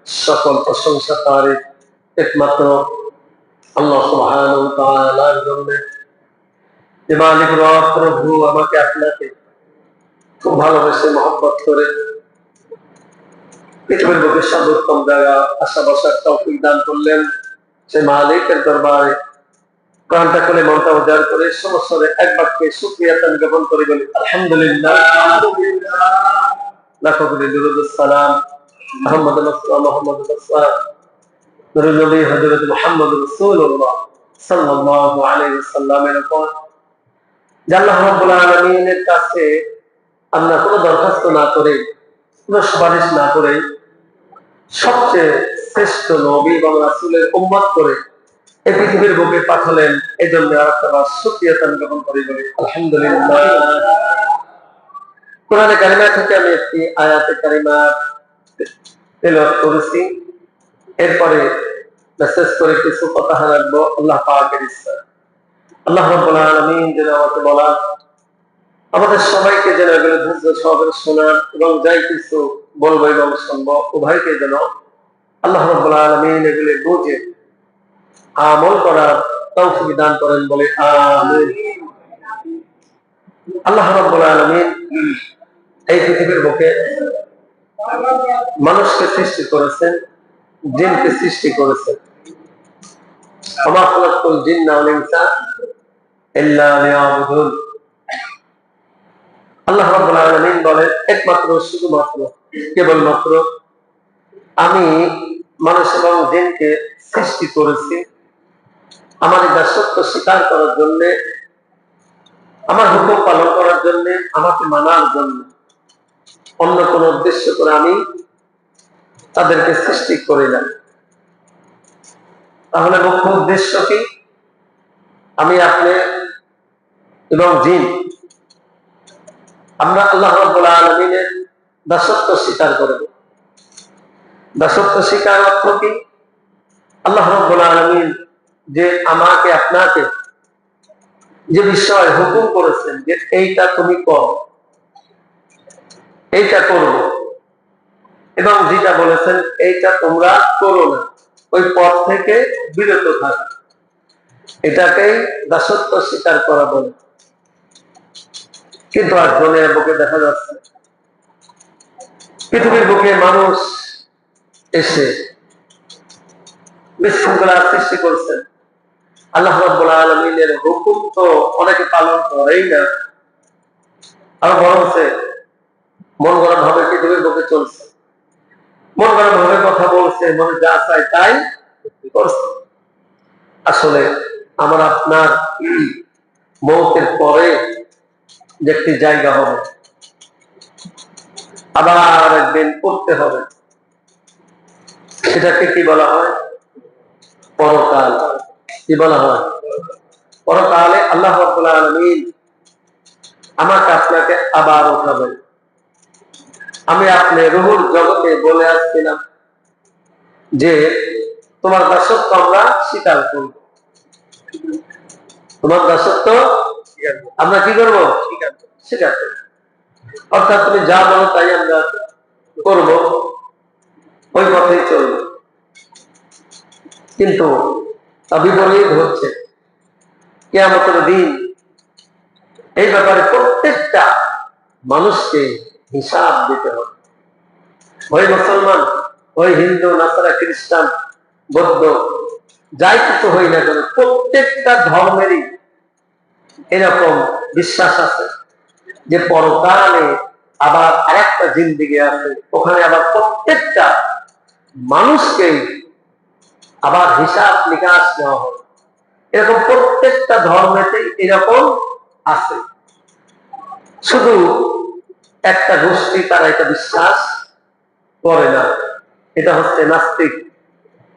সকল প্রশংসা তার একমাত্র আল্লাহ সুবহানাহু ওয়া তাআলার জন্য। যে মালিক রব প্রভু আমাকে আপনাকে খুব ভালোবেসে মহব্বত করে পৃথিবীর বুকে সর্বোত্তম জায়গা আশা বসার তৌফিক দান করলেন, সে মালিকের দরবারে প্রাণটা করে মনটা উজাড় করে সমস্ত এক বাক্যে শুকরিয়া জ্ঞাপন করে বলি আলহামদুলিল্লাহ। লাখো কোটি দুরূদ ও সালাম মুহাম্মদুর রাসূলুল্লাহ মুহাম্মদুর রাসূলুল্লাহ নূরুন নবী হযরত মুহাম্মদুর রাসূলুল্লাহ সাল্লাল্লাহু আলাইহি ওয়াসাল্লামের উপর। আল্লাহ রাব্বুল আলামিনের কাছে আমরা কোনো দরখাস্ত না করে, কোনো সুপারিশ না করে সবচেয়ে শ্রেষ্ঠ নবী এবং রাসূলের উম্মত করে এই পৃথিবীর বুকে পাঠালেন, এই জন্য আরেকবার শুকরিয়া জ্ঞাপন করি বলি আলহামদুলিল্লাহ। কোরআনে কারিমা থেকে আমি একটি আয়াতে কারিমা তেলাওয়াত করেছি, এরপরে মেসেজ করে কিছু কথা রাখবো আল্লাহ পাকের ইচ্ছা। আল্লাহ রাব্বুল আলামিন যেন আমাকে বলা, আমাদের সবাইকে যেন এগুলো ধৈর্য সহকারে শোনার এবং যাই কিছু বলবো এবং শুনবো উভয়কে যেন আল্লাহ রাব্বুল আলামিন এগুলি বুঝে আমল করার তৌফিক দান করেন বলে আমিন। আল্লাহ রাব্বুল আলামিন এই পৃথিবীর বুকে মানুষকে সৃষ্টি করেছেন, জিনকে সৃষ্টি করেছেন। ওমা খালাকতুল জিন্না ওয়াল ইনসা ইল্লা লিয়াবুদুন। আল্লাহ রাব্বুল আলামিন বলেন একমাত্র শুধুমাত্র কেবলমাত্র আমি মানুষ এবং জিনকে সৃষ্টি করেছি আমার দাসত্ব স্বীকার করার জন্য, আমার হুকুম পালন করার জন্য, আমাকে মানার জন্য। অন্য কোন উদ্দেশ্য করে আমি তাদেরকে সৃষ্টি করি না। তাহলে মুখ্য উদ্দেশ্য কি? আমি আপনি এবং জিন আমরা আল্লাহ রাব্বুল আলামিনের দাসত্ব স্বীকার করব। দাসত্ব স্বীকার অর্থ কি? আল্লাহ রাব্বুল আলামিন যে আমাকে আপনাকে যে বিষয় হুকুম করেছেন যে এইটা তুমি করো, এইটা করব, এবং যেটা বলেছেন এইটা তোমরা করো না, ওই পথ থেকে বিরত থাকো, এটাকেই দাসত্ব স্বীকার করা বলে। কিন্তু আজ দুনিয়ার বুকে দেখা যাচ্ছে পৃথিবীর বুকে মানুষ এসে বিশৃঙ্খলা সৃষ্টি করছেন। আল্লাহ রাব্বুল আলামিনের হুকুম তো অনেকে পালন করেই না, আর বরঞ্চ মন গড়া ভাবে পৃথিবীর বুকে চলছে, মন গড়া ভাবে কথা বলছে, মনে যা চায় তাই করছে। আসলে আমার আপনার মৌতের পরে যে একটি জায়গা হবে, আবার একদিন করতে হবে, সেটাকে কি বলা হয়? পরকাল। কি বলা হয়? পরকালে আল্লাহ রাব্বুল আলামিন আমাকে আপনাকে আবার উঠাবেন। আমি আপনি রুহুর জগতে বলে আসছিলাম যে তোমার দাসত্ব আমরা স্বীকার করব, তোমার দাসত্ব আমরা কি করবো? স্বীকার করব। অর্থাৎ তুমি যা বলো তাই আমরা করব, ওই পথেই চলব। কিন্তু বিপরীত হচ্ছে কিয়ামতের দিন এই ব্যাপারে প্রত্যেকটা মানুষকে হিসাব দিতে হবে। ওই মুসলমান, ওই হিন্দু, নাসারা, খ্রিস্টান, বৌদ্ধ, যাই কিছু হই না কেন, প্রত্যেকটা ধর্মেরই এরকম বিশ্বাস আছে যে পরকালে আবার আরেকটা জিন্দেগি আছে, ওখানে আবার প্রত্যেকটা মানুষকে আবার হিসাব নিকাশ নেওয়া হবে। এরকম প্রত্যেকটা ধর্মেতে এরকম আছে, শুধু একটা গোষ্ঠী তারা এটা বিশ্বাস করে না, এটা হচ্ছে নাস্তিক।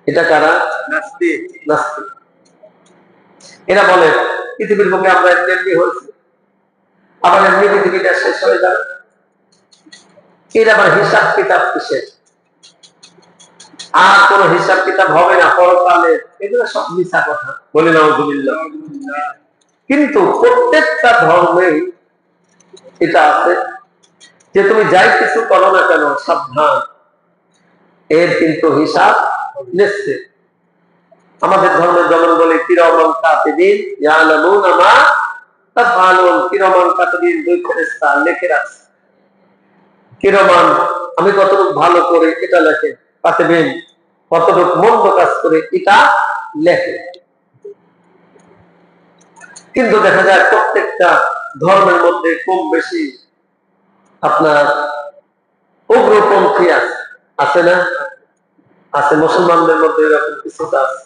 এটা কারা? নাস্তিক। নাস্তিক এরা বলে পৃথিবীর বুকে আমরা এমনি হয়েছি, আবার এমনি পৃথিবীটা শেষ হয়ে যাবে, এর আবার হিসাব কিতাব কিসের, আর কোন হিসাব কিতাব হবে না পরকালে, এগুলো সব মিথ্যা কথা, বলে নাউযুবিল্লাহ। কিন্তু প্রত্যেকটা ধর্মে এটা আছে যে তুমি যাই কিছু করো না কেন সাবধান, এর কিন্তু হিসাব নিচ্ছে। আমাদের ধর্মে যেমন বলে কিরামান কাতিবিন ইয়ালামুনা মা তাফআলুন, কিরামান কাতিবিন দুই ফেরেশতা লিখে রাখছে। কিরামান আমি কতটুকু ভালো করে এটা লেখে, কাতিবিন কতটুকু মন্দ কাজ করে এটা লেখে। কিন্তু দেখা যায় প্রত্যেকটা ধর্মের মধ্যে কম বেশি আপনার উগ্রপন্থী আছে, আছে না? আছে। মুসলমানদের মধ্যে এরকম কিছুটা আছে,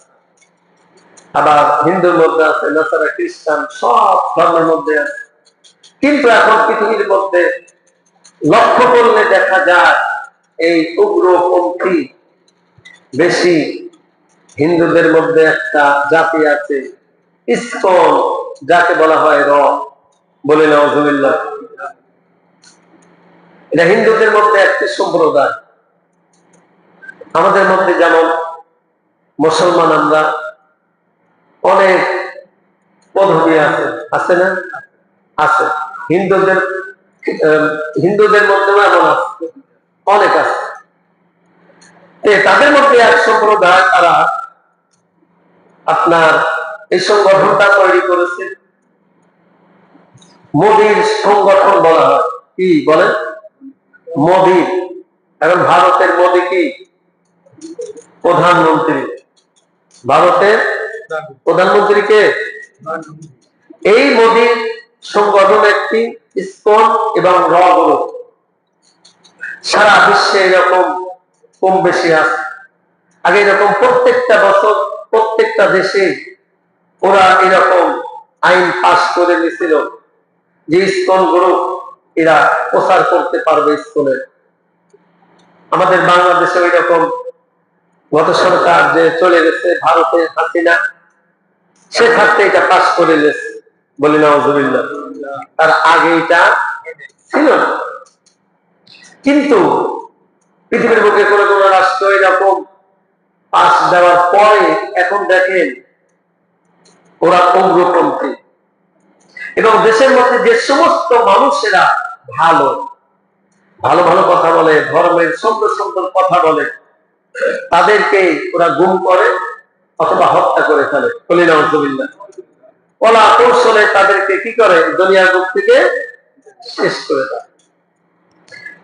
আবার হিন্দুর মধ্যে আছে, নাসারা খ্রিস্টান সব ধর্মের মধ্যে আছে। কিন্তু এখন পৃথিবীর মধ্যে লক্ষ্য করলে দেখা যায় এই উগ্রপন্থী বেশি। হিন্দুদের মধ্যে একটা জাতি আছে ইসকন, যাকে বলা হয় র, বলে নাউজুবিল্লাহ। এটা হিন্দুদের মধ্যে একটি সম্প্রদায়। আমাদের মধ্যে যেমন মুসলমান আমরা অনেক পদ্ধতি আছে, আছে না? আছে। হিন্দুদের হিন্দুদের মধ্যেও এমন আছে, অনেক আছে। তাদের মধ্যে এক সম্প্রদায়, তারা আপনার এই সংগঠনটা তৈরি করেছে, মোদীর সংগঠন বলা হয়। কি বলেন? মোদী। এখন ভারতের মোদী কি? প্রধানমন্ত্রী। ভারতের প্রধানমন্ত্রীকে এই মোদীর সংগঠন একটি ইসকন এবং র গ্রুপ। সারা বিশ্বে এরকম কম বেশি আছে। আগে এরকম প্রত্যেকটা বছর প্রত্যেকটা দেশে ওরা এরকম আইন পাস করে নিয়েছিল যে ইসকন গ্রুপ এরা প্রচার করতে পারবে ইসকনের। আমাদের বাংলাদেশে ওই রকম গত সরকার যে চলে গেছে ভারতে, হাসিনা, সে থাকতে এটা পাস করে গেছে, বলি নাউজুবিল্লাহ। তার আগে এটা ছিল না। কিন্তু পৃথিবীর বুকে কোনো কোনো রাষ্ট্র এরকম পাস দেওয়ার পরে এখন দেখেন ওরা উগ্রপন্থী। এবং দেশের মধ্যে যে সমস্ত মানুষেরা ভালো ভালো ভালো কথা বলে, ধর্মের সুন্দর সুন্দর কথা বলে, তাদেরকে ওরা গুম করে অথবা হত্যা করে ফেলে, বলি নাউজুবিল্লাহ। কলা কৌশলে তাদেরকে কি করে? দুনিয়ার বুক থেকে শেষ করে দেয়।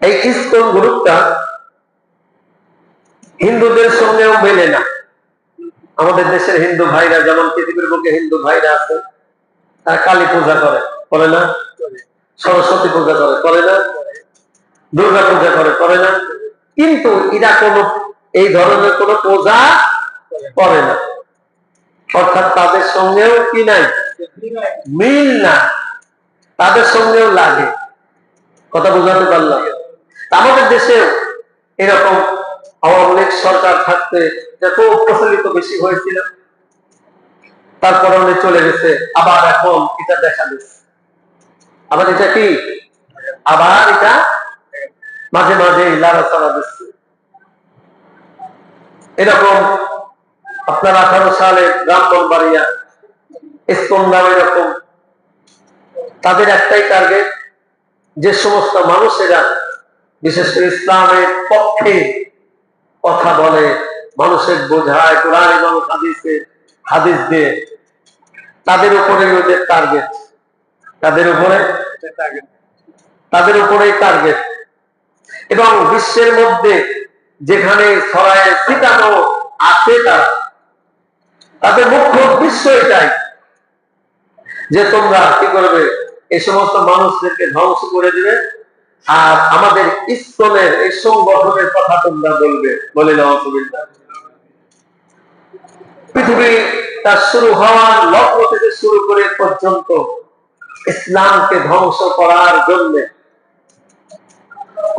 এই ইসকন গ্রুপটা হিন্দুদের সঙ্গেও মেলে না। আমাদের দেশের হিন্দু ভাইরা, যেমন পৃথিবীর বুকে হিন্দু ভাইরা আছে, তারা কালী পূজা করে না? সরস্বতী পূজা করে না? দুর্গা পূজা করে না? কিন্তু এরা কোন এই ধরনের কোন পূজা করে না। অর্থাৎ তাদের সঙ্গেও কি নাই? মিল না, তাদের সঙ্গেও লাগে। কথা বোঝাতে পারলাম? আমাদের দেশে এরকম আওয়ামী লীগ সরকার থাকতে খুব প্রচলিত বেশি হয়েছিল, তারপর উনি চলে গেছে, আবার এখন এটা দেখা দিচ্ছে। আবার এটা কি? আবার এটা মাঝে মাঝে লাড়াচাড়া দিচ্ছে। এরকম আপনার 18 সালে ব্রাহ্মণবাড়িয়া ইসকনরাও এরকম, তাদের একটাই টার্গেট, যে সমস্ত মানুষেরা বিশেষ করে ইসলামের পক্ষে কথা বলে, মানুষের বোঝায় কোরআন এবং হাদিস দিয়ে, তাদের উপরে ওদের টার্গেট, তাদের উপরেই টার্গেট। এবং বিশ্বের মধ্যে যেখানে ছড়ায় ছিটানো আছে, তাদের মুখ্য উদ্দেশ্য এটাই যে তোমরা কি করবে? এই সমস্ত মানুষদেরকে ধ্বংস করে দিবে, আর আমাদের ইসকনের এই সংগঠনের কথা তোমরা বলবে, বলে নাউজুবিল্লাহ। পৃথিবী তার শুরু হওয়ার লগ্ন থেকে শুরু করে পর্যন্ত ইসলামকে ধ্বংস করার জন্য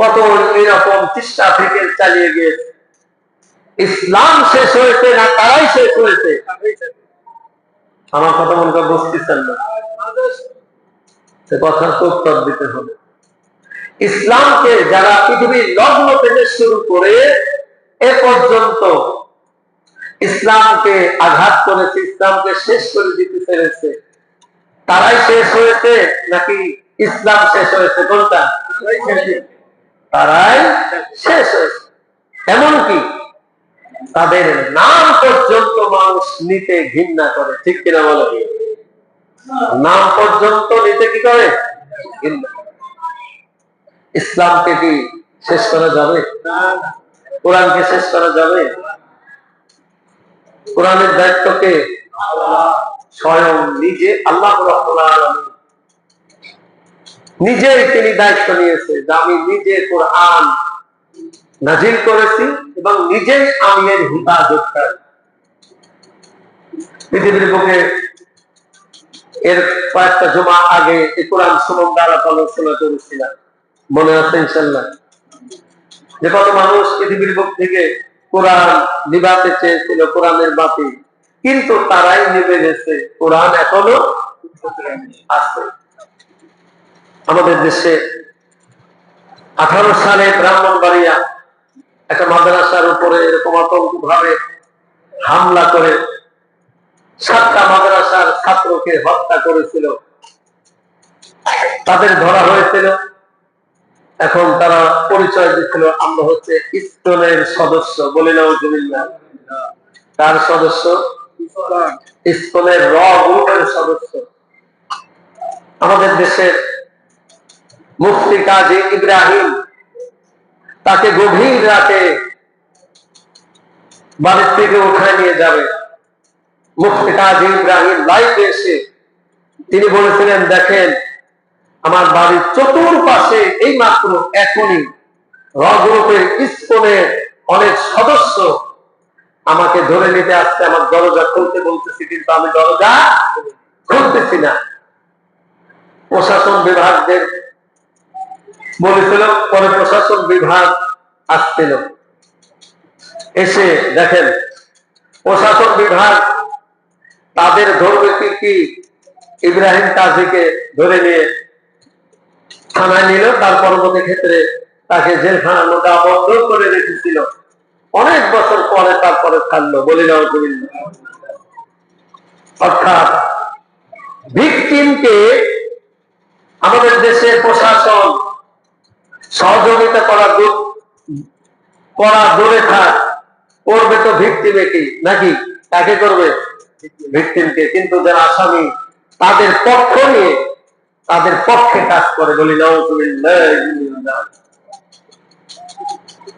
কত এরকম চেষ্টা থেকে চালিয়ে গিয়েছে। ইসলাম শেষ হয়েছে না তারাই শেষ হয়েছে? আমার কথা মনে করে বুঝতেছেন না, কথার উত্তর দিতে হবে। ইসলামকে যারা পৃথিবীর লগ্ন থেকে শুরু করে এ পর্যন্ত ইসলামকে আঘাত করেছে, ইসলামকে শেষ করে দিতে পেরেছে, তারাই শেষ হয়েছে নাকি ইসলাম শেষ হয়েছে? কোনটা? তারাই শেষ হয়েছে। এমনকি তাদের নাম পর্যন্ত মানুষ নিতে ঘৃণা করে, ঠিক কিনা বলে? নাম পর্যন্ত নিতে কি করে? ঘৃণা। ইসলামকে কি শেষ করা যাবে? কোরআনকে শেষ করা যাবে? কোরআনের দায়িত্বকে স্বয়ং নিজে আল্লাহ রাব্বুল আলামিন নিজেই তিনি দায়িত্ব নিয়েছে যে আমি নিজে কোরআন নাজিল করেছি এবং নিজেই আমি এর হিফাজতকারী। পৃথিবীর বুকে এর কয়েকটা জুমা আগে এই কোরআন সম্বন্ধে আলাপ আলোচনা করেছিলাম, মনে আছে ইনশাআল্লাহ? যে কত মানুষ পৃথিবীর বুক থেকে কোরআন নিভাতে চেয়েছিল, কোরআনের বাতি, কিন্তু তারাই নিভে গেছে, কোরআন এখনো আছে। আমাদের দেশে 18 সালে ব্রাহ্মণবাড়িয়া একটা মাদ্রাসার উপরে এরকম আতঙ্কভাবে হামলা করে 7টা মাদ্রাসার ছাত্রকে হত্যা করেছিল। তাদের ধরা হয়েছিল। এখন তারা পরিচয় দিচ্ছিল আমরা হচ্ছে ইসকনের সদস্য, বলে নাউজুবিল্লাহ। তার সদস্য? ইসকনের র গ্রুপের সদস্য। আমাদের দেশের মুফতি কাজী ইব্রাহিম, তাকে গভীর রাতে বাড়ির থেকে উঠায় নিয়ে যাবে। মুফতি কাজী ইব্রাহিম লাইভে এসে তিনি বলেছিলেন, দেখেন আমার বাড়ির চতুর্পাশে এই মাত্র এখনই র গ্রুপের ইসকনের অনেক সদস্য আমাকে ধরে নিতে আসছে, আমার দরজা খুলতে বলতেছি, কিন্তু আমি দরজা খুলতেছি না। প্রশাসন বিভাগদের বলেছিল, পরে প্রশাসন বিভাগ আসছিল, এসে দেখেন প্রশাসন বিভাগ তাদের ধরবে কি ইব্রাহিম কাজীকে ধরে নিয়ে থানায় নিল। তার পরবর্তী ক্ষেত্রে তাকে জেলখানার মধ্যে আবদ্ধ করে রেখেছিল। অনেক বছর পরে তারপরে ছাড়লো, বলি না। অর্থাৎ ভিকটিমকে আমাদের দেশের প্রশাসন সহযোগিতা করা দূরে থাক, করবে তো ভিকটিমে কি নাকি? তাকে করবে ভিকটিমকে, কিন্তু যারা আসামি তাদের পক্ষ নিয়ে তাদের পক্ষে কাজ করে, বলি নাউজুবিল্লাহ।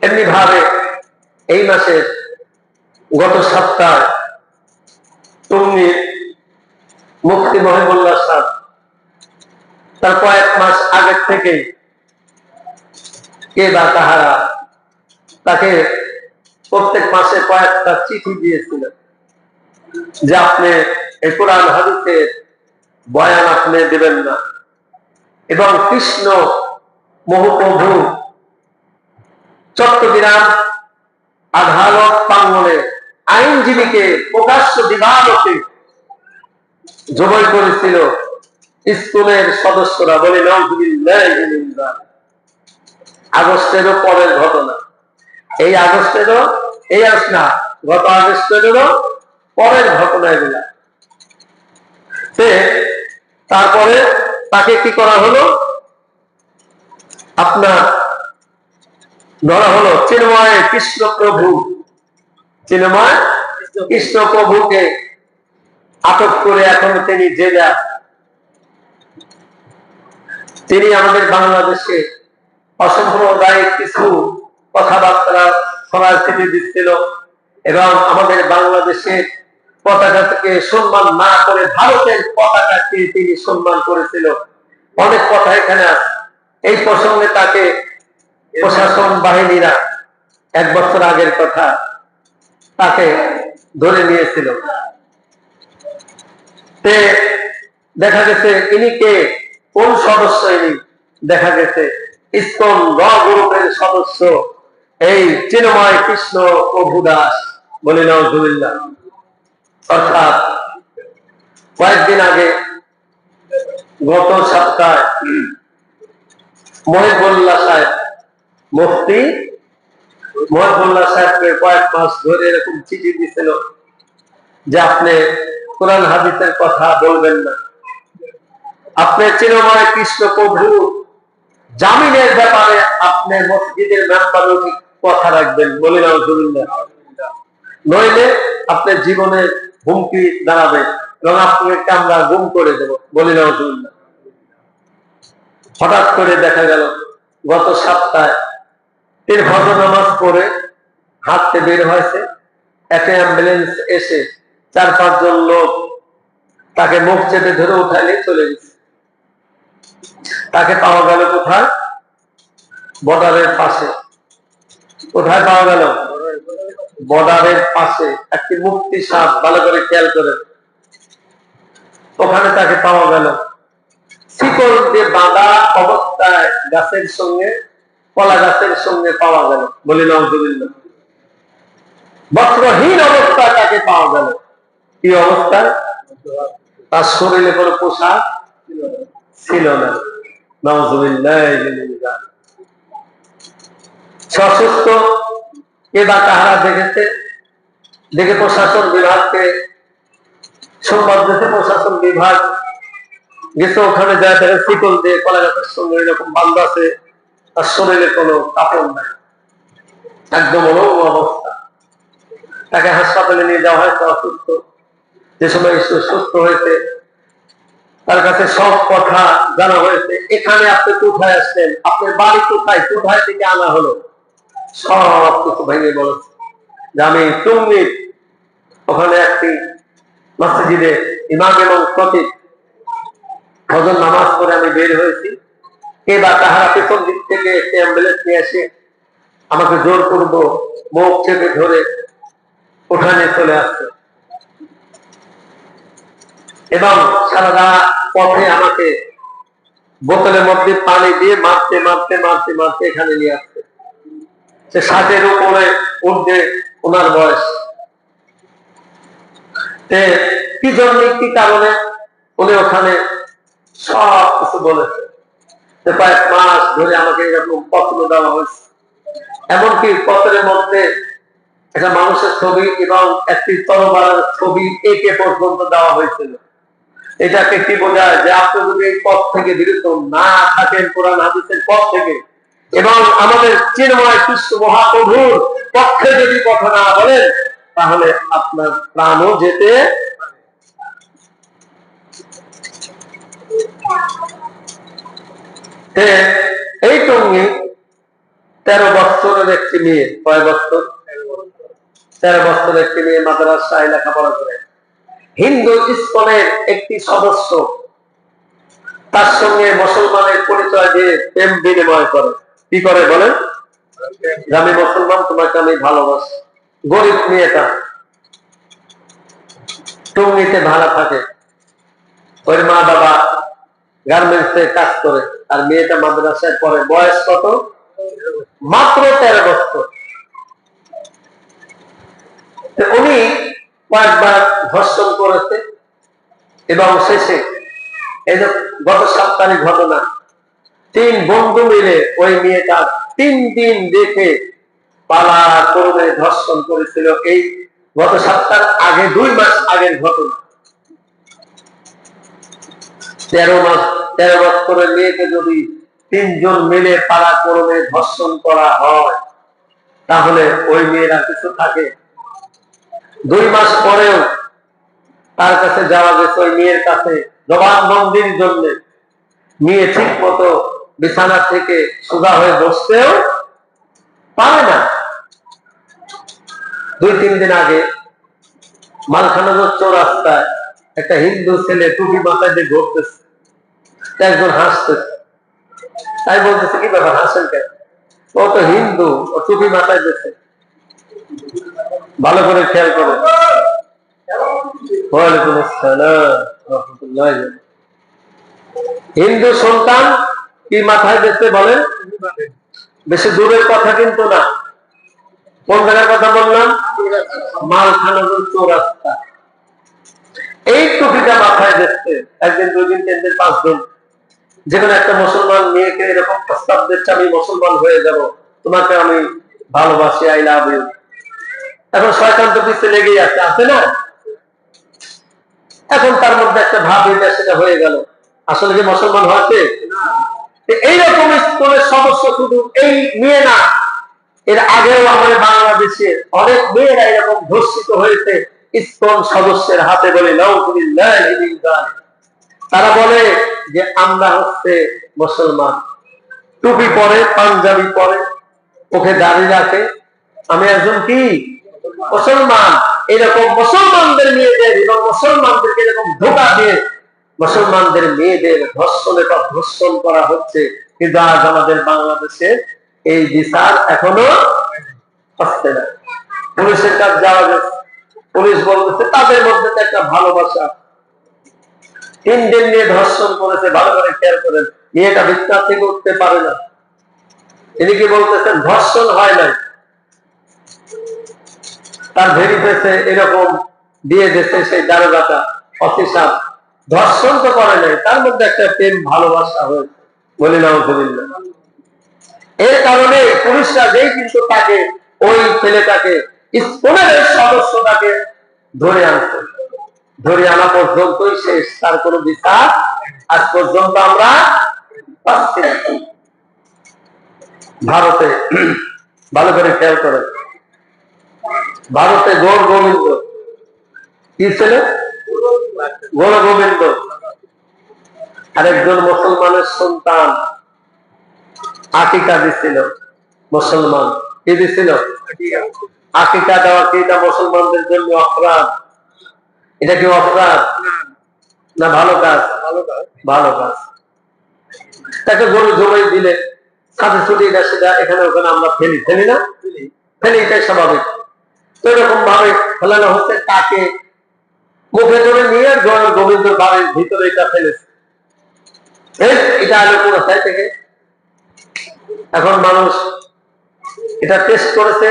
এমনি ভাবে এই মাসে গত সপ্তাহে টঙ্গী মুফতি মহিবুল্লাহ সাহেব তার কয়েক মাস আগের থেকে কে বা তাহারা তাকে প্রত্যেক মাসে কয়েকটা চিঠি দিয়েছিল যে আপনি এই কোরআন হাদিসের বয়ান আপনি দেবেন না, এবং কৃষ্ণ মহাপ্রভু চট্টগ্রাম আদালত প্রাঙ্গণে আইনজীবীকে প্রকাশ্য দিবালোকে জবাই করেছিল স্কুলের সদস্যরা, বলে নাউজুবিল্লাহ। আগস্টেরও পরের ঘটনা, এই আগস্টেরও গত আগস্টেরও পরের ঘটনা এগুলা। তারপরে তাকে কি করা হলো, আপনার ধরা হলো চিন্ময় কৃষ্ণ প্রভুকে আটক করে এখন তিনি জেলে। তিনি আমাদের বাংলাদেশে অসাম্প্রদায়িক কিছু কথাবার্তা শোনার চিঠি দিচ্ছিল এবং আমাদের বাংলাদেশের পতাকাকে সম্মান না করে ভারতের পতাকাকে তিনি সম্মান করেছিল। অনেক কথা এখানে আছে। এই প্রসঙ্গে তাকে প্রশাসন বাহিনীরা 1 বছর আগের কথা তাকে ধরে নিয়েছিল। দেখা গেছে ইনি কে, কোন সদস্য ইনি? দেখা গেছে ইসকন র গ্রুপের সদস্য এই চিন্ময় কৃষ্ণ প্রভু দাস, বলে নাউজুবিল্লাহ। অর্থাৎ কয়েকদিন আগে গত সপ্তাহে মহিবুল্লাহ সাহেব, মুফতি মহিবুল্লাহ সাহেবকে কয়েক মাস ধরে এরকম চিঠি দিছিল যে আপনি কোরআন হাদিসের কথা বলবেন না, আপনি চিন্ময় কৃষ্ণ প্রভু জামিনের ব্যাপারে আপনি মসজিদের মেম্বার কথা রাখবেন, বলি নাউজুবিল্লাহ। নইলে আপনার জীবনে হুমকি দাঁড়াবে এবং আপনাকে আমরা গুম করে দেব, বলি নাউজুবিল্লাহ। হঠাৎ করে দেখা গেল গত সপ্তাহে তিনি ফজর নামাজ পড়ে হাঁটতে বের হয়েছে, একটা অ্যাম্বুলেন্স এসে 4-5 জন লোক তাকে মুখ চেপে ধরে উঠাইলে চলে গেছে। তাকে পাওয়া গেল কোথায়? বর্ডারের পাশে। কোথায় পাওয়া গেল? বর্ডারের পাশে একটি মুক্তি সাপ, ভালো করে খেয়াল করে, ওখানে তাকে পাওয়া গেল শিকল দিয়ে বাঁধা অবস্থায় গাছের সঙ্গে, কলা গাছের সঙ্গে পাওয়া গেল, বলি নাউজুবিল্লাহ। বস্ত্রহীন অবস্থায় তাকে পাওয়া গেল। কি অবস্থায়? তার শরীরে কোনো পোশাক ছিল না, নাউজুবিল্লাহ। সশস্ত্র কে বা কাহারা দেখেছে, দেখে প্রশাসন বিভাগকে সংবাদ দিয়েছে। প্রশাসন বিভাগ গেছে, ওখানে যায় তারা শিকল দিয়ে কলা গাছের সঙ্গে এরকম বান্ধা আছে, তার শরীরে কোনো কাপড় নাই, একদম অলৌম অবস্থা। তাকে হাসপাতালে নিয়ে যাওয়া হয়েছে অসুস্থ। যে সময় সুস্থ হয়েছে তার কাছে সব কথা জানা হয়েছে। এখানে আপনি কোথায় আসছেন, আপনার বাড়ি কোথায়, কোথায় থেকে আনা হলো, সব কিছু ভেঙে বলেছে যে আমি টুঙ্গির ওখানে একটি মসজিদে ইমাম এবং খতিব, ফজর নামাজ পড়ে আমি বের হয়েছি, কে বা তাহারা পেছন দিক থেকে একটি অ্যাম্বুলেন্স নিয়ে এসে আমাকে জোর করবো মুখ চেপে ধরে ওখানে চলে আসছে এবং সারা পথে আমাকে বোতলের মধ্যে পানি দিয়ে মারতে মারতে মারতে মারতে এখানে নিয়ে আসছে। সে 60-এর উপরে উঠবে ওনার বয়স। কি জন্য, কি কারণে উনি ওখানে সব কিছু বলেছে। কয়েক মাস ধরে আমাকে এরকম পত্র দেওয়া হয়েছে, এমনকি পত্রের মধ্যে একটা মানুষের ছবি এবং একটি তরবারের ছবি এঁকে পর্যন্ত দেওয়া হয়েছিল। এটাকে কি বোঝায়? যে আপনি যদি এই পথ থেকে বিরত না থাকেন, কোরআন হাদিসের পথ থেকে এবং আমাদের চিন্ময় কৃষ্ণ মহাপ্রভুর পক্ষে যদি কথা না বলেন, তাহলে আপনার প্রাণও যেতে। এই টঙ্গী 13 বছরের একটি মেয়ে, কয় বছর? 13 বছরের একটি মেয়ে মাদ্রাসায় লেখাপড়া করে। হিন্দু ইসকনের একটি সদস্য তার সঙ্গে মুসলমানের পরিচয় দিয়ে প্রেম বিনিময় করে। কি করে বলেন? আমি মুসলমান, তোমাকে আমি ভালোবাসি। গরিব মেয়েটা টঙ্গিতে ভাড়া থাকে, ওর মা বাবা গার্মেন্টসে কাজ করে, আর মেয়েটা মাদ্রাসায় পড়ে। বয়স কত? মাত্র 13 বছর। উনি কয়েকবার ধর্ষণ করেছে এবং শেষে এই যে গত সপ্তাহের ঘটনা, 3 বন্ধু মিলে ওই মেয়েটা 3 দিন দেখে পালা করে ধর্ষণ করেছিল। এই গত সপ্তাহ আগে, 2 মাস আগের ঘটনা। 13 বছরের মেয়েকে যদি 3 জন মিলে পালা করে ধর্ষণ করা হয়, তাহলে ওই মেয়েরা কিছু থাকে? 2 মাস পরেও তার কাছে যাওয়া গেছে, ওই মেয়ের কাছে জবানবন্দির জন্য। মেয়ে ঠিক মতো বিছানা থেকে সোজা হয়ে বসতেও পারে না। 2-3 দিন আগে মালখানগর চৌরাস্তায় একটা হিন্দু ছেলে টুপি মাথায় দিয়ে ঘুরতেছে, একজন হাসতেছে। তাই বলতেছে, কি ব্যাপার, হাসেন কেন? ও তো হিন্দু, ও টুপি মাথায় দিয়েছে। ভালো করে খেয়াল করে। ওয়ালাইকুম আসসালাম রাহমাতুল্লাহ। হিন্দু সন্তান কি মাথায় দিতে বলেন? বেশি দূরের কথা কিন্তু না। কোন জায়গার কথা বললাম? মালখানগর চৌরাস্তা। এই টুপিটা মাথায় দিচ্ছে। 1 দিন, 2 দিন, 3 দিন, 5 দিন, যেখানে একটা মুসলমান মেয়েকে এরকম প্রস্তাব দিচ্ছে, আমি মুসলমান হয়ে যাব, তোমাকে আমি ভালোবাসি, আই লাভ ইউ। এখন শয়তান তো পিছনে লেগেই আছে, আছে না? এখন তার মধ্যে একটা ভাব এটা সেটা হয়ে গেল, আসলে কি মুসলমান হয়েছে? এইরকম স্কুলের সদস্য শুধু এই মেয়ে না, এর আগেও আমাদের বাংলাদেশে অনেক মেয়েরা এরকম ধর্ষিত হয়েছে ইসকন সদস্যের হাতে, বলে নাউযুবিল্লাহ। তারা বলে যে আমরা হচ্ছে মুসলমান, টুপি পরে, পাঞ্জাবি পরে, ওকে দাড়ি রাখে, আমি একজন কি মুসলমান। এরকম মুসলমানদের মেয়েদের এবং মুসলমানদেরকে এরকম ধোঁকা দিয়ে মুসলমানদের মেয়েদের ধর্ষণের পর ধর্ষণ করা হচ্ছে। কিন্তু আজ আমাদের বাংলাদেশে এই বিচার এখনো হচ্ছে না। পুলিশের কাছে যাওয়া গেছে, পুলিশ বলতেছে তাদের মধ্যে তো একটা ভালোবাসা, 3 দিন নিয়ে ধর্ষণ করেছে, ভালো করে খেয়াল করেন, মেয়েটা বিচার থেকে উঠতে পারে না। তিনি কি বলতেছেন ধর্ষণ হয় নাই, তার ভেরিফেছে এরকম দিয়ে দিচ্ছে সেই দারোগাটা, অফিসার, ধর্ষণ তো করে নাই, তার মধ্যে একটা প্রেম ভালোবাসা হয়েছে, বলি নাউযুবিল্লাহ। এর কারণে পুলিশরা যেই কিন্তু তাকে, ওই ছেলেটাকে, ইসকনের সদস্যটাকে ধরে আনছে, ধরে আনা পর্যন্তই শেষ, তার কোনো বিচার আজ পর্যন্ত আমরা পাচ্ছি না। ভারতে ভালো করে খেয়াল করেন, ভারতে গৌর গোবিন্দ কি ছিল, গৌর গোবিন্দ আরেকজন মুসলমানের সন্তান আকিকা দিছিল, মুসলমান কি দিছিল, আকিকা দেওয়া কি এটা মুসলমানদের জন্য অপরাধ? এটা কি অপরাধ না ভালো কাজ? ভালো কাজ। তাকে গরু জবাই দিলে সাথে ছুটি সেটা এখানে ওখানে আমরা ফেলি না, ফেলি, এটাই স্বাভাবিক। তো এরকম ভাবে ফেলানো হচ্ছে, তাকে মুখে ধরে নিয়ে গোবিন্দ বাড়ির ভিতরে এটা ফেলেছে, এটা আলো কোথায় থেকে। এখন মানুষ এটা টেস্ট করেছে,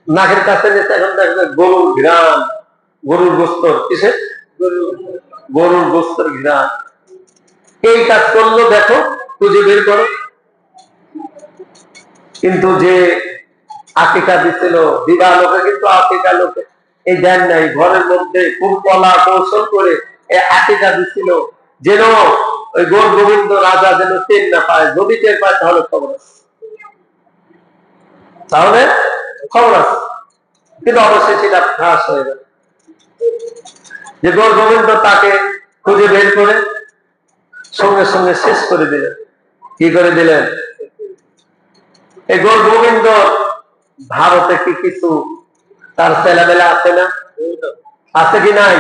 নাকের কাছে নিয়েছে, এখন দেখবে গরুর ঘ্রাণ, গরুর গোস্তর, কিসের, গরুর গোস্তর ঘ্রাণ। এই কাজ করলো, দেখো খুঁজে বের করো। কিন্তু যে আকিকা দিছিল দিবা লোকে, কিন্তু আকিকা লোকে এই দেন নাই, ঘরের মধ্যে খুব কলা কৌশল করে এই আকিকা দিছিল, যেন ওই গৌর গোবিন্দ রাজা যেন টের না পায়, যদি টের পায় তাহলে খবর আছে, তাহলে খবর আছে। কিন্তু অবশ্যই সেটা ফাঁস হয়ে গেল, যে গৌর গোবিন্দ তাকে খুঁজে বের করে সঙ্গে সঙ্গে শেষ করে দিলেন। কি করে দিলেন? এই গৌর গোবিন্দ ভারতে কি কিছু তার ছেলেবেলা আছে না, আছে কি নাই?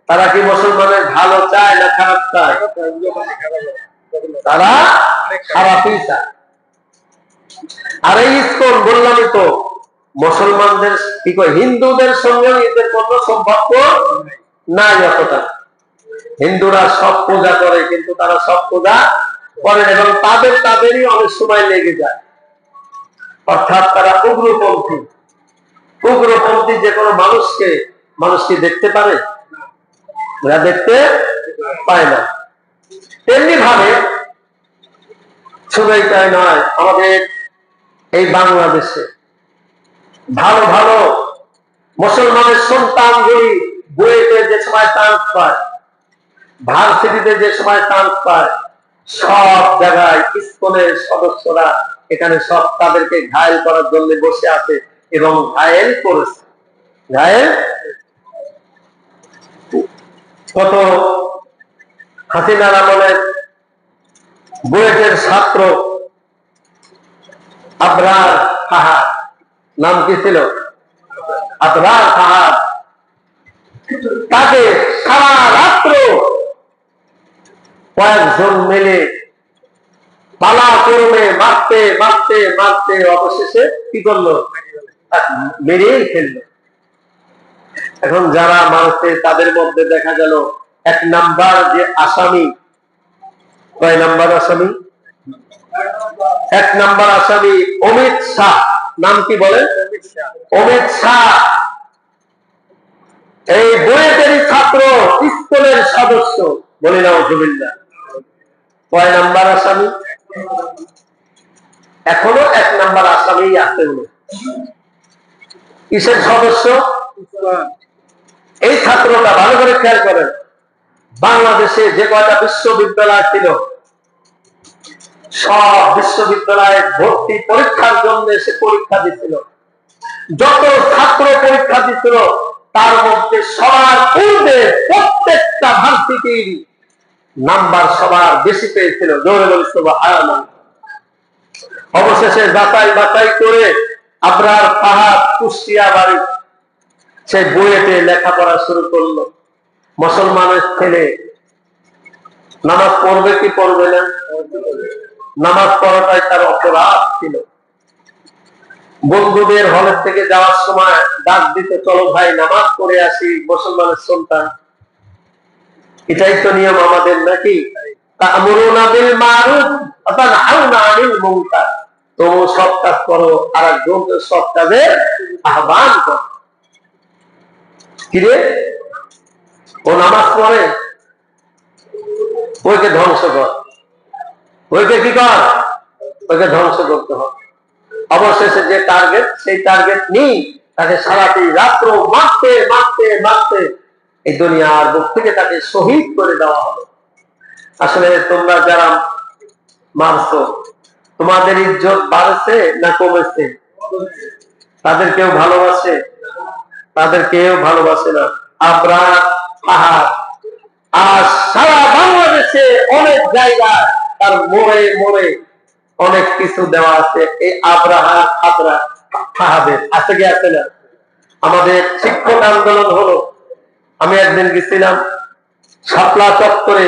তারা কি মুসলমানের ভালো চায় না খারাপ চায়? তারা খারাপই চায়। আর এই ইসকন বললামই তো, মুসলমানদের কি কয়, হিন্দুদের সঙ্গে এদের কোনো সম্পর্ক নাই অতটা। হিন্দুরা সব পূজা করে, কিন্তু তারা সব পূজা করেন এবং তাদেরই অনেক সময় লেগে যায়। অর্থাৎ তারা উগ্রপন্থী। উগ্রপন্থী যে কোনো মানুষকে দেখতে পারে, ওরা দেখতে পায় না। তেমনি ভাবে শুধু এটাই নয়, আমাদের এই বাংলাদেশে ভালো ভালো মুসলমানের সন্তানগুলি বুয়েটে যে সময় চান্স পায়, ভার্সিটিতে যে সময় চান্স পায়, সব জায়গায় ইসকনের সদস্যরা এখানে সব তাদেরকে ঘায়েল করার জন্য বসে আছে এবং ঘায়েল করেছে। ঘায়েল কত হাসিনার আমলের বুয়েটের ছাত্র আবরার ফাহাদ, নাম কি ছিল, আবরার ফাহাদ, তাকে সারা রাত্র কয়েকজন মিলে পালা করবে, মারতে মারতে মারতে অবশেষে কি করলো, মেরেই ফেললো। এখন যারা মারছে তাদের মধ্যে দেখা গেল 1 নাম্বার যে আসামি, কয় নাম্বার আসামি, 1 নাম্বার আসামি অমিত শাহ, নাম কি বলেন, অমিত শাহ, এই বুয়েটেরই ছাত্র, স্কুলের সদস্য, বলি নাউযুবিল্লাহ। কয় নাম্বার আসামি? এখনো 1 নাম্বার আসামি আছে উনি। কিসের সদস্য? এই ছাত্রটা, ভালো করে খেয়াল করেন, বাংলাদেশে যে কয়টা বিশ্ববিদ্যালয় ছিল সব বিশ্ববিদ্যালয়ে ভর্তি পরীক্ষার জন্য সে পরীক্ষা দিছিল। যত ছাত্র পরীক্ষা দিছিল তার মধ্যে সবার পূর্বে প্রত্যেকটা ভার্সিটির নাম্বার সবার বেশি পেয়েছিল। জোরে বলি সুবহানাল্লাহ। অবশেষে যাচাই বাছাই করে আবরার পাহাড় কুষ্টিয়া বাড়ি সে বুয়েটে লেখাপড়া শুরু করলো। মুসলমানের ছেলে নামাজ পড়বে কি পড়বে না? নামাজ পড়াটাই তার অপরাধ ছিল। বন্ধুদের হলের থেকে যাওয়ার সময় ডাক দিতে, চলো ভাই নামাজ পড়ে আসি, মুসলমানের সন্তান। এটাই তো নিয়ম আমাদের নাকি? তা'মুরুনা বিল মারুফ ওয়া তানহাউনা আনিল মুনকার। তোমরা সৎ কাজ করো আর একজনকে সৎ কাজে আহ্বান করো। কিরে ও নামাজ পড়ে, ওইকে ধ্বংস কর, ওইকে কি কর, ওইকে ধ্বংস করতে হবে। অবশেষে যে টার্গেট, সেই টার্গেট নেই, তাকে সারাটি রাত্র মারতে মারতে মারতে এই দুনিয়ার বুক থেকে তাকে শহীদ করে দেওয়া হবে। আসলে তোমরা যারা মারছো, তোমাদের ইজ্জত বাড়ছে না কমেছে? তাদের কেউ ভালোবাসে? তাদের কেউ ভালোবাসে না। আমরা পাহাড় আর সারা বাংলাদেশে অনেক জায়গায় তার মোড়ে মোড়ে অনেক কিছু দেওয়া আছে। এই আব্রাহা আবরা ফাহাদের আছে কি আছে না? আমাদের শিক্ষক আন্দোলন হলো, আমি একদিন গেছিলাম শাপলা চত্বরে,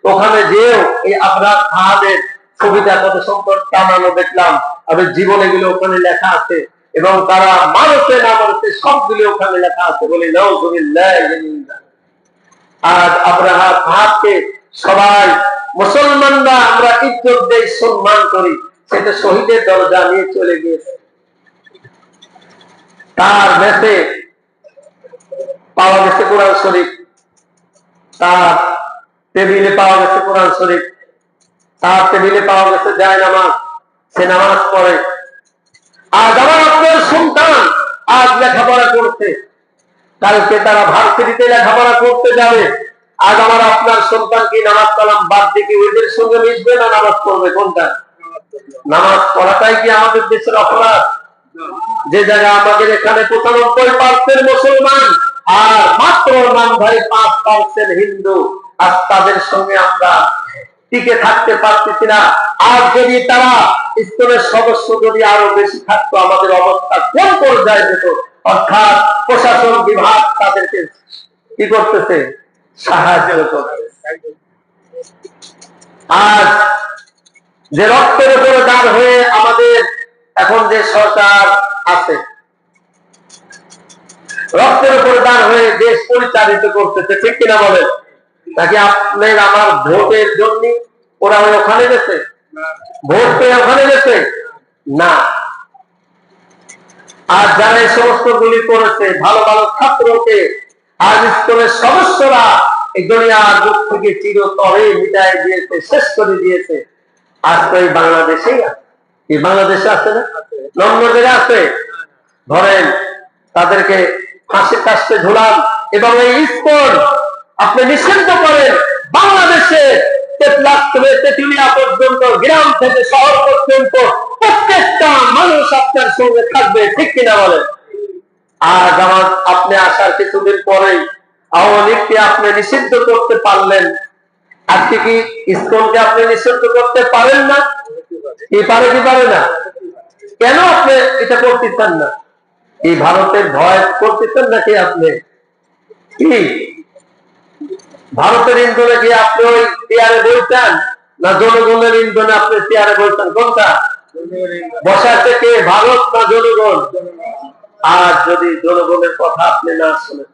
ওখানে যেও এই আবরাহা ফাহাদের ছবিটা কত সুন্দর টানানো দেখলাম। আমি জীবনে গুলো ওখানে লেখা আছে এবং তারা মানুষে না মানুষে সবগুলো ওখানে লেখা আছে। বলি নাউযুবিল্লাহ। আজ আব্রাহা ফাহাদকে সবাই মুসলমানরা আমরা ইজ্জত দেই, সম্মান করি, সেটা শহীদের দরজা নিয়ে চলে গিয়েছে। তার মেসে পাওয়া গেছে কোরআন শরীফ, তার টেবিলে পাওয়া গেছে কোরআন শরীফ, তার টেবিলে পাওয়া গেছে জায়নামাজ, সে নামাজ পড়ে। আজ আমার আপনার সন্তান আজ লেখাপড়া করছে, কালকে তারা ভার্সিটিতে লেখাপড়া করতে যাবে। আজ আমার আপনার সন্তান কি নামাজ কালাম বাদ দিয়ে ওইদের সঙ্গে মিশবে না নামাজ পড়বে? কোনটা? নামাজ পড়াটাই কি আমাদের দেশের অপরাধ? যে জায়গায় আমাদের এখানে 95% মুসলমান আর মাত্র নামধারী 5% হিন্দু, আর তাদের সঙ্গে আমরা টিকে থাকতে পারতেছি না। আর যদি তারা ইসলামের সদস্য যদি আরো বেশি থাকতো, আমাদের অবস্থা কোন পর্যায়ে যেত। অর্থাৎ প্রশাসন বিভাগ তাদেরকে কি করতেছে? সাহায্য করতেছে। আজ যে রক্তের উপরে দাঁড় হয়ে আমাদের এখন যে সরকার আছে, রক্তের উপরে দাঁড় হয়ে দেশ পরিচালিত করতেছে, ঠিক কিনা বলেন? নাকি আপনার আমার ভোটের জন্য ওরা ওখানে গেছে, ভোট পেয়ে ওখানে গেছে? না। আর যারা এই সমস্ত গুলি করেছে, ভালো ভালো ছাত্রকে আজ স্কুলের সদস্যরা এই দুনিয়ার বুক থেকে চিরতরে মিটাই দিয়েছে, শেষ করে দিয়েছে। আজ তো এই বাংলাদেশেই আছে, এই বাংলাদেশে আছে না, অন্য জায়গায় আছে। ধরেন তাদেরকে ফাঁসির কাছে ঝুলান এবং এই স্কুল আপনি নিষিদ্ধ করেন। বাংলাদেশে তেতুলিয়া পর্যন্ত, গ্রাম থেকে শহর পর্যন্ত প্রত্যেকটা মানুষ আপনার সঙ্গে থাকবে, ঠিক কিনা বলেন? আজ আমার আপনি আসার কিছুদিন পরেই আওয়ামী লীগকে আপনি নিষিদ্ধ করতে পারলেন। আজকে কি ইসকনকে আপনি নিষিদ্ধ করতে পারেন না? কি পারে কি পারে না? কেন আপনি এটা করতেছেন না? এই ভারতের ভয় করতেছেন নাকি আপনি? কি ভারতের ইন্ধনে কি আপনি ওই চেয়ারে বসছেন, না জনগণের ইন্ধনে আপনি চেয়ারে বসছেন? কোনটা বসাতে কে, ভারত না জনগণ? আর যদি জনগণের কথা আপনি না শোনেন,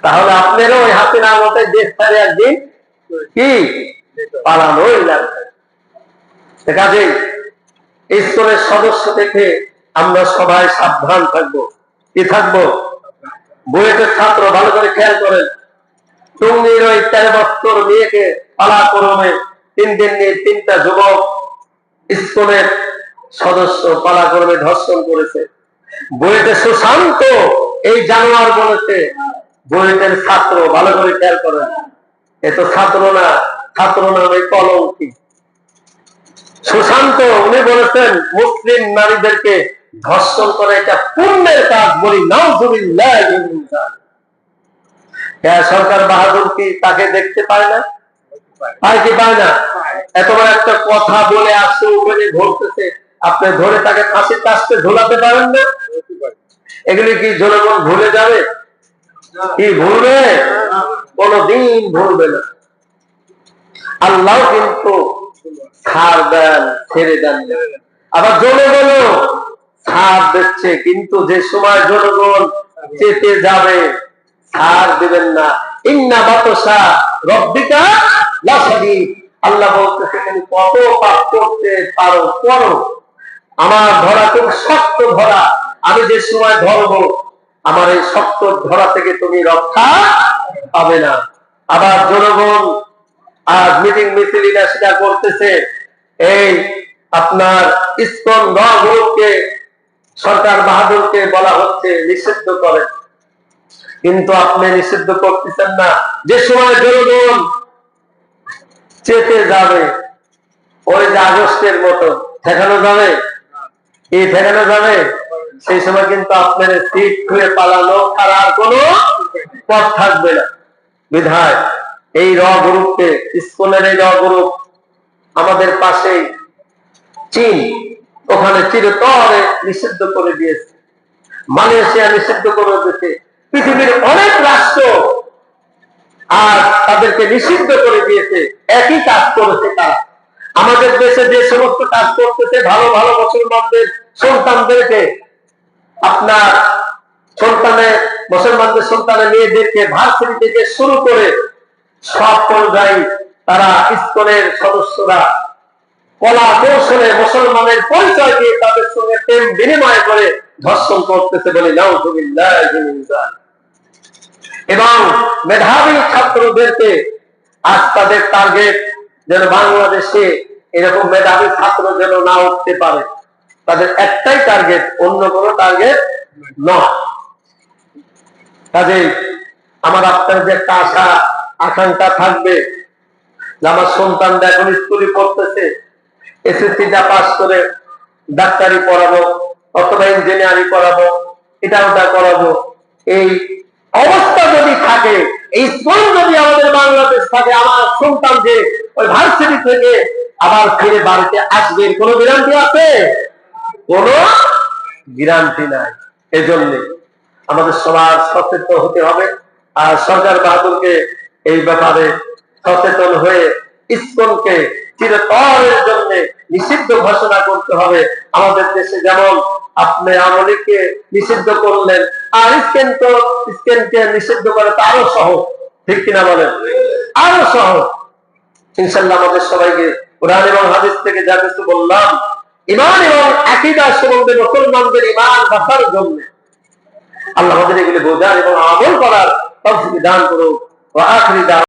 তাহলে আপনারও ওই হাতে না মতো দেশ ছাড়ে একদিন কি পালানোই লাগবে। কাজেই ঈশ্বরের সদস্য থেকে আমরা সবাই সাবধান থাকবো। কি থাকবো? বুয়েটের ছাত্র ভালো করে খেয়াল করেন, টঙ্গীর ওই 13 বছর মেয়েকে পালাক্রমে 3 দিন নিয়ে 3টা যুবক স্কুলের সদস্য পালাক্রমে ধর্ষণ করেছে। বুয়েটের সুশান্ত এই জানোয়ার বলেছে বুয়েটের ছাত্র, ভালো করে খেয়াল করেন, এ তো ছাত্র না, ছাত্র নামে কলঙ্কি। সুশান্ত উনি বলেছেন মুসলিম নারীদেরকে ধর্ষণ করে এটা পুণ্যের কাজ, বলি নাউজুবিল্লাহ। সরকার বাহাদুর কি তাকে দেখতে পায় না? পায় কি পায় না? এত বড় একটা কথা বলে আসছে, উপরে ঘটতেছে, আপনি ধরে তাকে ফাঁসির কাস্তে ঝোলাতে পারেন না? এগুলি কি জনগণ ভুলে যাবে? কি ভুলবে? কোনদিন ভুলবে না। আল্লাহ কিন্তু ছাড় দেন, ছেড়ে দেন। আবার জনগণও ছাড় দিচ্ছে, কিন্তু যে সময় জনগণ চেতে যাবে ছাড় দিবেন না। ইন্না বাতশা রব্বিকা লাশাদীদ। আল্লাহ বলতেছে তুমি কত পাপ করতে পারো করো, আমার ধরা খুব শক্ত ধরা, আমি যে সময় ধরবো আমার এই শক্ত ধরা থেকে তুমি রক্ষা পাবে না। আবার জনগণ আজ মিটিং মিছিলিরা সেটা করতেছে, এই আপনার ইসকন গ্রুপকে সরকার বাহাদুরকে বলা হচ্ছে নিষিদ্ধ করে, কিন্তু আপনি নিষিদ্ধ করতেছেন না। যে সময় জনগণ চেতে যাবে, ওই যে আগস্টের মতো ঠেকানো যাবে, এই ঠেকানো যাবে, সেই সময় কিন্তু আপনার সিট খুলে পালানো ছাড়া কোন পথ থাকবে না। বিধায় এই গ্রুপকে, ইসকনের এই গ্রুপ আমাদের পাশেই চীন, ওখানে চিরতরে নিষিদ্ধ করে দিয়েছে, মালয়েশিয়া নিষিদ্ধ করে দিয়েছে, পৃথিবীর অনেক রাষ্ট্র আর তাদেরকে নিষিদ্ধ করে দিয়েছে। একই কাজ করেছে তারা। আমাদের দেশে যে সমস্ত কাজ করতেছে, ভালো ভালো মুসলমানদের সন্তানদেরকে, আপনার মুসলমানদের সন্তানের মেয়েদেরকে ভার্সিটি থেকে শুরু করে সব পর্যায়ে তারা ইসকনের সদস্যরা কলা কৌশলে মুসলমানের পরিচয় দিয়ে তাদের সঙ্গে প্রেম বিনিময় করে ধর্ষণ করতেছে, বলে নাউজুবিল্লাহ। এবং মেধাবী ছাত্রদেরকে আজ তাদের টার্গেট যেন বাংলাদেশে এরকম মেধাবী ছাত্র যেন না উঠতে পারে, তাদের একটাই টার্গেট, অন্য কোনো টার্গেট নয়। কাজেই আমার আপনার যে একটা আশা আকাঙ্ক্ষা থাকবে যে আমার সন্তানরা এখন স্কুলে পড়তেছে, এসএসসিটা পাস করে ডাক্তারি পড়াবো অথবা ইঞ্জিনিয়ারিং পড়াবো, এটা ওটা করাবো, এই অবস্থা যদি থাকে, এই স্কুল যদি আমাদের বাংলাদেশ থাকে, আমার সন্তান যে ওই ভার্সিটি থেকে আবার ফিরে বাড়িতে আসবে কোনো গ্যারান্টি আছে? কোনো গ্যারান্টি নাই। এজন্য আমাদের সবার সচেতন হতে হবে। আর সরকার বাহাদুরকে এই ব্যাপারে সচেতন হয়ে ইসকনকে চিরতরের জন্য নিষিদ্ধ ঘোষণা করতে হবে। আমাদের দেশে যেমন আপনি আমলিকে নিষিদ্ধ করলেন, আর ইসকনকে নিষিদ্ধ করে তো আরো সহজ, ঠিক কিনা বলেন? আরো সহজ। ইনশাল্লাহ আমাদের সবাইকে কোরআন এবং হাদিস থেকে যা কিছু বললাম, ঈমান এবং আকীদা সম্বন্ধে মুসলমানদের ঈমান বাঁচার জন্য আল্লাহ আমাদের এগুলি বোঝার এবং আমল করার তৌফিক দান করুন। ওয়া আখিরি